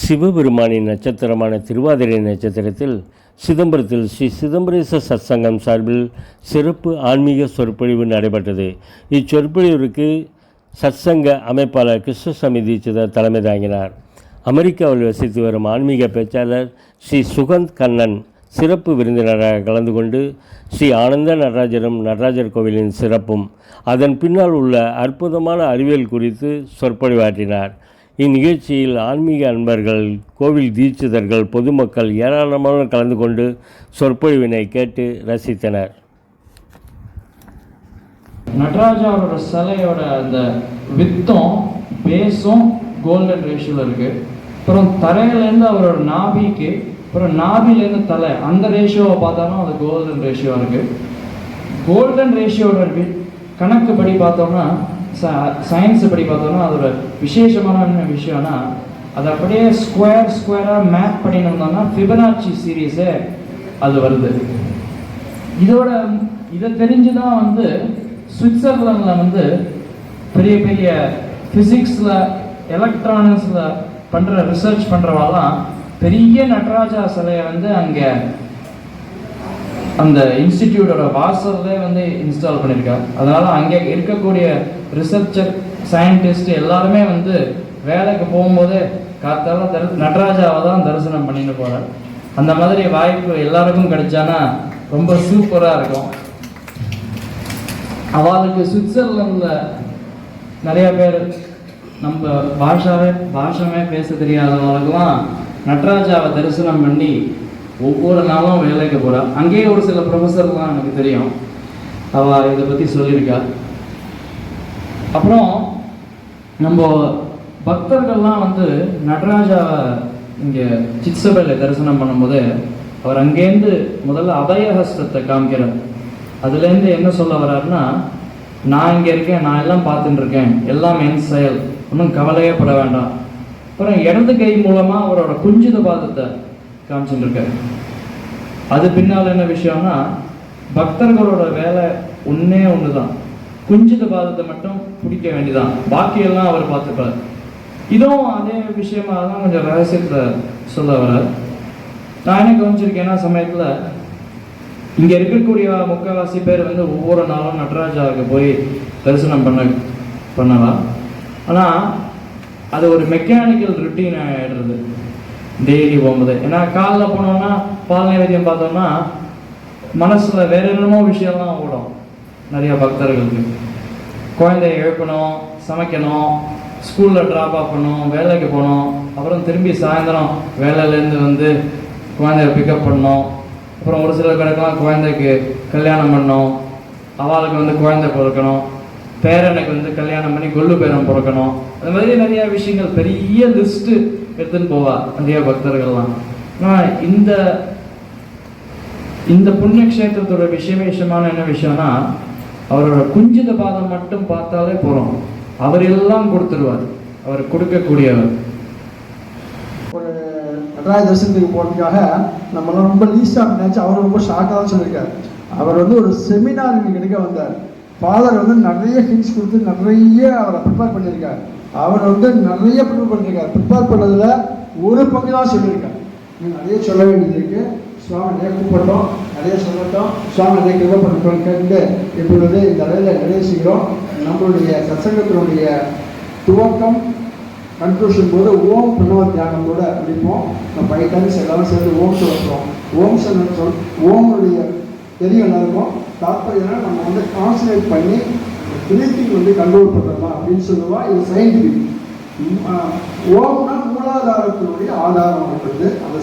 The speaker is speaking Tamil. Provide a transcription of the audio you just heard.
சிவபெருமானின் நட்சத்திரமான திருவாதிரை நட்சத்திரத்தில் சிதம்பரத்தில் ஸ்ரீ சிதம்பரேச சத்சங்கம் சார்பில் சிறப்பு ஆன்மீக சொற்பொழிவு நடைபெற்றது. இச்சொற்பொழிவிற்கு சத்சங்க அமைப்பாளர் கிருஷ்ணசாமி தீட்சிதர் தலைமை தாங்கினார். அமெரிக்காவில் வசித்து வரும் ஆன்மீக பேச்சாளர் ஸ்ரீ சுகந்த் கண்ணன் சிறப்பு விருந்தினராக கலந்து கொண்டு ஸ்ரீ ஆனந்த நடராஜரும் நடராஜர் கோவிலின் சிறப்பும் அதன் பின்னால் உள்ள அற்புதமான அறிவியல் குறித்து சொற்பொழிவாற்றினார். இந்நிகழ்ச்சியில் ஆன்மீக அன்பர்கள், கோவில் தீட்சிதர்கள், பொதுமக்கள் ஏராளமாக கலந்து கொண்டு சொற்பொழிவினை கேட்டு ரசித்தனர். நடராஜாவோட சிலையோட அந்த வித்தம் பேஸும் கோல்டன் ரேஷியோவில் இருக்குது. அப்புறம் தரையிலேருந்து அவரோட நாபிக்கு, அப்புறம் நாபிலேருந்து தலை, அந்த ரேஷியோவை பார்த்தாலும் அது கோல்டன் ரேஷியோ இருக்குது. கோல்டன் ரேஷியோட கணக்குப்படி பார்த்தோம்னா, சயின்ஸு படி பார்த்தோம்னா அதோட விசேஷமான என்ன விஷயம்னா, அதை அப்படியே ஸ்கொயராக மேப் பண்ணினோம்னா ஃபிபனாச்சி சீரீஸே அது வருது. இதை தெரிஞ்சு தான் சுவிட்சர்லாண்டில் பெரிய பெரிய ஃபிசிக்ஸில், எலக்ட்ரானிக்ஸில் பண்ணுற ரிசர்ச் பண்ணுறவாலாம் பெரிய நடராஜா சிலையை அங்கே அந்த இன்ஸ்டிடியூட்டோட வாசல்லே இன்ஸ்டால் பண்ணியிருக்காங்க. அதனால் அங்கே இருக்கக்கூடிய ரிசர்ச்சர், சயின்டிஸ்ட் எல்லாருமே வேலைக்கு போகும்போதே காத்தால நடராஜாவை தான் தரிசனம் பண்ணிட்டு போகிறார். அந்த மாதிரி வாய்ப்பு எல்லாருக்கும் கிடைச்சானா ரொம்ப சூப்பராக இருக்கும். அவளுக்கு சுவிட்சர்லாண்டில் நிறைய பேர் நம்ம பாஷாவே பேச தெரியாதவங்களுக்கெல்லாம் நடராஜாவை தரிசனம் பண்ணி ஒவ்வொரு நாளும் வேலைக்கு போகிறா. அங்கேயே ஒரு சில ப்ரொஃபஸர்லாம் எனக்கு தெரியும், அவள் இதை பற்றி சொல்லியிருக்கா. அப்புறம் நம்ம பக்தர்கள்லாம் நடராஜாவை இங்கே சித்சபையில் தரிசனம் பண்ணும்போது அவர் அங்கேருந்து முதல்ல அபயஹஸ்தத்தை காமிக்கிறார். அதுலேருந்து என்ன சொல்ல வர்றாருன்னா, நான் இங்கே இருக்கேன், நான் எல்லாம் பார்த்துட்டு இருக்கேன், எல்லாம் என் செயல், ஒன்றும் கவலையே பட வேண்டாம். அப்புறம் இடது கை மூலமாக அவரோட குஞ்சித பாதத்தை காமிச்சுட்டு இருக்காரு. அது பின்னால் என்ன விஷயம்னா, பக்தர்களோட வேலை ஒன்று தான், குஞ்சித பாதத்தை மட்டும் பிடிக்க வேண்டியதான், பாக்கியெல்லாம் அவர் பார்த்துப்பார். இதுவும் அதே விஷயமா தான் கொஞ்சம் ரகசியத்தை சொல்ல வர்றார். நான் என்ன கவனிச்சிருக்கேன்னா, சமயத்தில் இங்கே இருக்கக்கூடிய முக்கால்வாசி பேர் ஒவ்வொரு நாளும் நடராஜாவுக்கு போய் தரிசனம் பண்ணலாம். ஆனால் அது ஒரு மெக்கானிக்கல் ருட்டீன் ஆகிடுறது டெய்லி போகும்போது. ஏன்னா காலைல போனோம்னா பால் நைவேத்தியம் பார்த்தோம்னா மனசில் வேற என்னமோ விஷயம்லாம் ஓடும். நிறைய பக்தர்களுக்கு குழந்தைய எழுப்பணும், சமைக்கணும், ஸ்கூலில் ட்ராப் ஆஃப் பண்ணணும், வேலைக்கு போகணும், அப்புறம் திரும்பி சாயந்தரம் வேலையிலேருந்து குழந்தைய பிக்கப் பண்ணணும். அப்புறம் ஒரு சில பேருக்கெல்லாம் குழந்தைக்கு கல்யாணம் பண்ணணும், அவளுக்கு குழந்தை பிறக்கணும், பேரனுக்கு கல்யாணம் பண்ணி கொள்ளு பேரன் பிறக்கணும். அது மாதிரி நிறைய விஷயங்கள், பெரிய லிஸ்ட்டு எடுத்துன்னு போவா நிறைய பக்தர்கள்லாம். ஆனால் இந்த புண்ணிய கஷேத்திரத்தோட விசேஷமான என்ன விஷயம்னா, அவரோட குஞ்சித பாதம் மட்டும் பார்த்தாலே போகிறோம், அவர் எல்லாம் கொடுத்துருவார், அவர் கொடுக்கக்கூடியவர். ஒரு நடராஜ தரிசனத்துக்கு போகிறதுக்காக நம்மளாம் ரொம்ப லீஸ்டாக நினச்சி அவர் ரொம்ப ஷாக்காக தான் சொல்லியிருக்கார். அவர் ஒரு செமினார் இன்னைக்கு எடுக்க வந்தார். ஃபாதர் நிறைய ஹிண்ட்ஸ் கொடுத்து நிறைய அவரை ப்ரிப்பேர் பண்ணியிருக்கார். அவர் நிறைய ப்ரிப்பேர் பண்ணியிருக்கார். ப்ரிப்பேர் பண்ணதில் ஒரு பங்கு தான் சொல்லியிருக்கார். நீங்கள் நிறைய சொல்ல வேண்டியது இருக்குது. சுவாமி நிறைய கூப்பிட்டோம், நிறைய சொல்லட்டோம், சுவாமி நிறைய கிருபை பண்ணிட்டோம் கேட்டு இப்பொழுது இந்த அளவில் நிறைய செய்கிறோம். நம்மளுடைய சத்சங்கத்தினுடைய துவக்கம் கன்க்ளூஷன் போது ஓம் பிரணவ தியானத்தோட முடிப்போம். நம்ம 5 டைம்ஸ் எல்லாரும் சேர்ந்து ஓம் சொல்லுறோம். ஓம் சொல் ஓமுடைய தெரியும் எல்லாருக்கும். தாற்பயம்னா நம்ம கான்சன்ட்ரேட் பண்ணி பிரீத்திங் கண்ட்ரோல் பண்ணுறோம் அப்படின்னு சொல்லுவாள். இது சயின்டிஃபிக். ஓம்னா மூலாதாரத்தினுடைய ஆதாரம் இருக்கிறது. அந்த